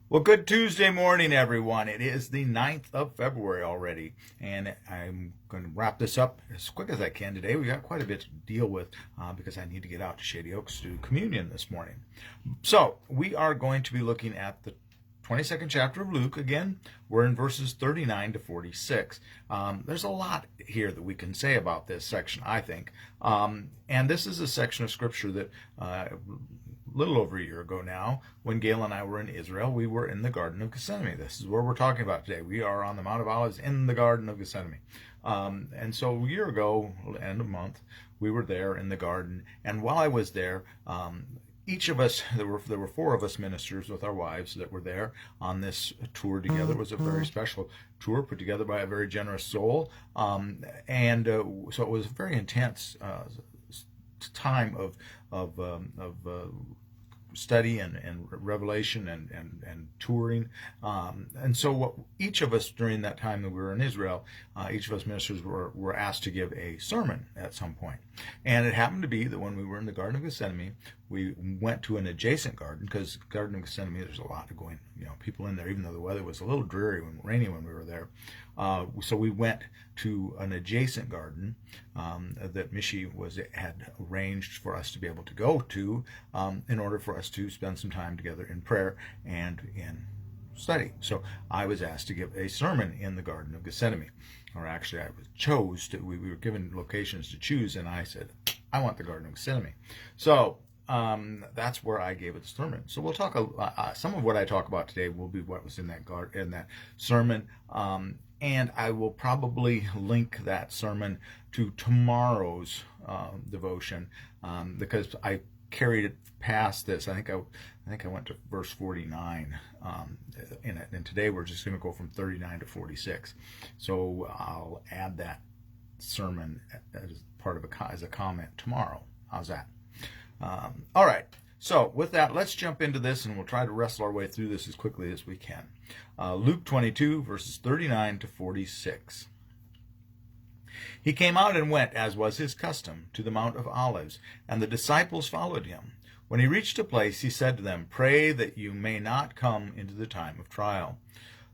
Well, good Tuesday morning, everyone. It is the 9th of February already, and I'm going to wrap this up as quick as I can today. We got quite a bit to deal with because I need to get out to Shady Oaks to do communion this morning. So, we are going to be looking at the 22nd chapter of Luke again. We're in verses 39 to 46. There's a lot here that we can say about this section, I think. And this is a section of scripture that little over a year ago now, when Gail and I were in Israel, we were in the Garden of Gethsemane. This is where we're talking about today. We are on the Mount of Olives in the Garden of Gethsemane. And so a year ago, end of month, we were there in the garden. And while I was there, each of us, there were four of us ministers with our wives that were there on this tour together. It was a very special tour put together by a very generous soul. So it was a very intense time of study and revelation and touring. And so what each of us during that time that we were in Israel, each of us ministers were asked to give a sermon at some point. And it happened to be that when we were in the Garden of Gethsemane, we went to an adjacent garden, because Garden of Gethsemane, there's a lot of people in there, even though the weather was a little dreary and rainy when we were there. So we went to an adjacent garden that Mishi had arranged for us to be able to go to in order for us to spend some time together in prayer and in study. So I was asked to give a sermon in the Garden of Gethsemane. Or actually, we were given locations to choose, and I said, I want the Garden of Gethsemane. So that's where I gave it the sermon. So we'll talk. Some of what I talk about today will be what was in that sermon, and I will probably link that sermon to tomorrow's devotion because I carried it past this. I think I went to verse 49 in it, and today we're just going to go from 39 to 46. So I'll add that sermon as part of as a comment tomorrow. How's that? All right, so with that, let's jump into this, and we'll try to wrestle our way through this as quickly as we can. Luke 22, verses 39 to 46. He came out and went, as was his custom, to the Mount of Olives, and the disciples followed him. When he reached a place, he said to them, "Pray that you may not come into the time of trial."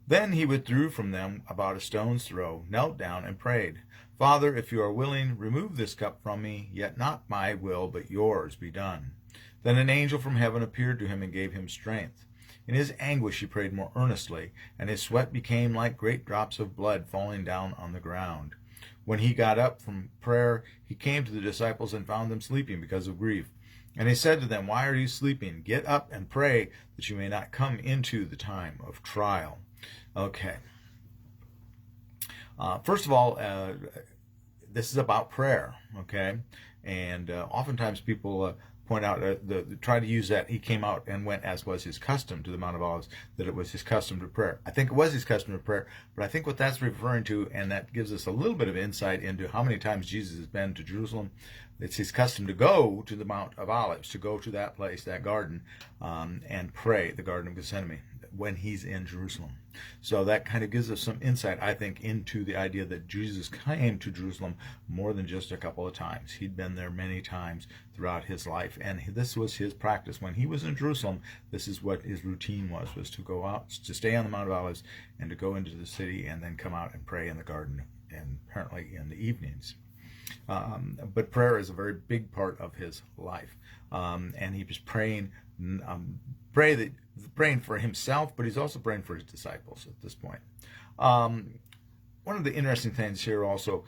Then he withdrew from them about a stone's throw, knelt down, and prayed, "Father, if you are willing, remove this cup from me, yet not my will, but yours be done." Then an angel from heaven appeared to him and gave him strength. In his anguish he prayed more earnestly, and his sweat became like great drops of blood falling down on the ground. When he got up from prayer, he came to the disciples and found them sleeping because of grief. And he said to them, "Why are you sleeping? Get up and pray that you may not come into the time of trial." Okay. First of all, this is about prayer, okay? And oftentimes people point out, try to use that he came out and went, as was his custom, to the Mount of Olives, that it was his custom to prayer. I think it was his custom to prayer, but I think what that's referring to, and that gives us a little bit of insight into how many times Jesus has been to Jerusalem. It's his custom to go to the Mount of Olives, to go to that place, that garden, and pray, the Garden of Gethsemane, when he's in Jerusalem. So that kind of gives us some insight, I think, into the idea that Jesus came to Jerusalem more than just a couple of times. He'd been there many times throughout his life, and this was his practice. When he was in Jerusalem, this is what his routine was to go out, to stay on the Mount of Olives, and to go into the city, and then come out and pray in the garden, and apparently in the evenings. But prayer is a very big part of his life, and he was praying for himself, but he's also praying for his disciples at this point. One of the interesting things here also,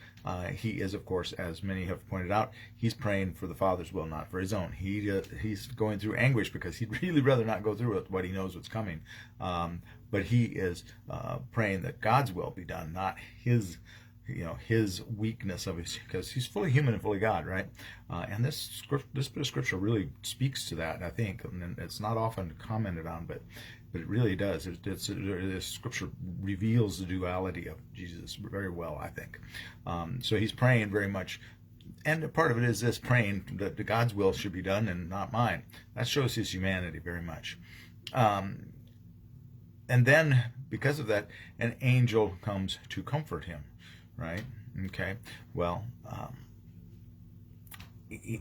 he is, of course, as many have pointed out, he's praying for the Father's will, not for his own. He's going through anguish because he'd really rather not go through what he knows what's coming. But he is praying that God's will be done, not his weakness of his, because he's fully human and fully God, right? And this bit of scripture really speaks to that, I think, and it's not often commented on, but it really does. This scripture reveals the duality of Jesus very well, I think. So he's praying very much, and part of it is this, praying that God's will should be done and not mine. That shows his humanity very much. And then, because of that, an angel comes to comfort him. Right? Okay. Well,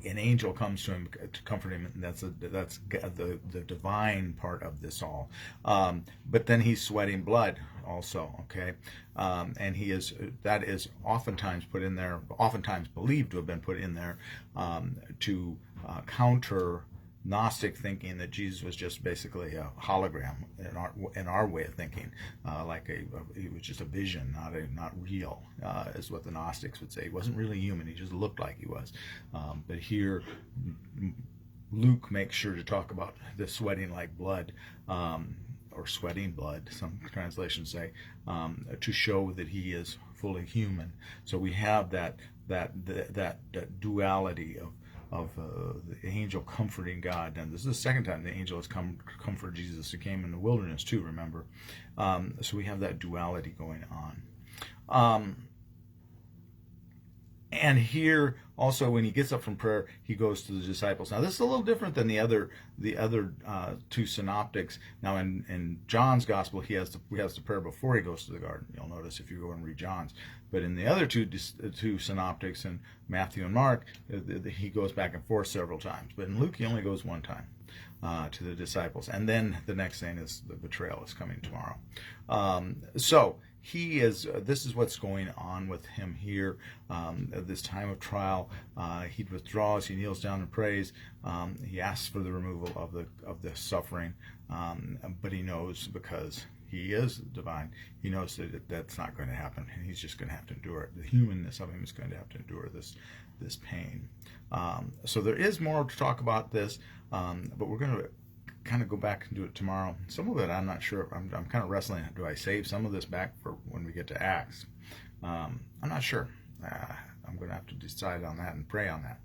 an angel comes to him to comfort him, and that's the divine part of this all. But then he's sweating blood also, okay, and that is oftentimes put in there, oftentimes believed to have been put in there to counter Gnostic thinking that Jesus was just basically a hologram in our way of thinking, like he was just a vision, not real, is what the Gnostics would say. He wasn't really human; he just looked like he was. But here, Luke makes sure to talk about the sweating like blood, or sweating blood, some translations say, to show that he is fully human. So we have that duality of the angel comforting God. And this is the second time the angel has come to comfort Jesus. He came in the wilderness too, remember? So we have that duality going on. And here also, when he gets up from prayer, he goes to the disciples. Now, this is a little different than the other two synoptics. Now, in John's gospel, he has the prayer before he goes to the garden. You'll notice if you go and read John's. But in the other two synoptics, in Matthew and Mark, he goes back and forth several times. But in Luke, he only goes one time to the disciples. And then the next thing is the betrayal is coming tomorrow. So this is what's going on with him here at this time of trial. He withdraws, he kneels down and prays. He asks for the removal of the suffering, but he knows, because he is divine, he knows that that's not going to happen, and he's just going to have to endure it. The humanness of him is going to have to endure this pain. So there is more to talk about this, but we're going to kind of go back and do it tomorrow. Some of it I'm not sure. I'm kind of wrestling. Do I save some of this back for when we get to Acts? I'm not sure. I'm going to have to decide on that and pray on that.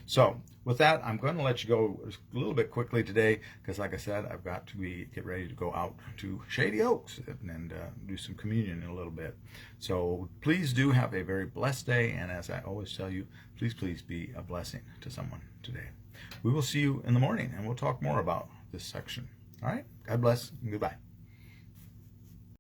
So with that, I'm going to let you go a little bit quickly today, because like I said, I've got to get ready to go out to Shady Oaks and do some communion in a little bit. So please do have a very blessed day, and as I always tell you, please be a blessing to someone today. We will see you in the morning, and we'll talk more about this section. All right? God bless, and goodbye.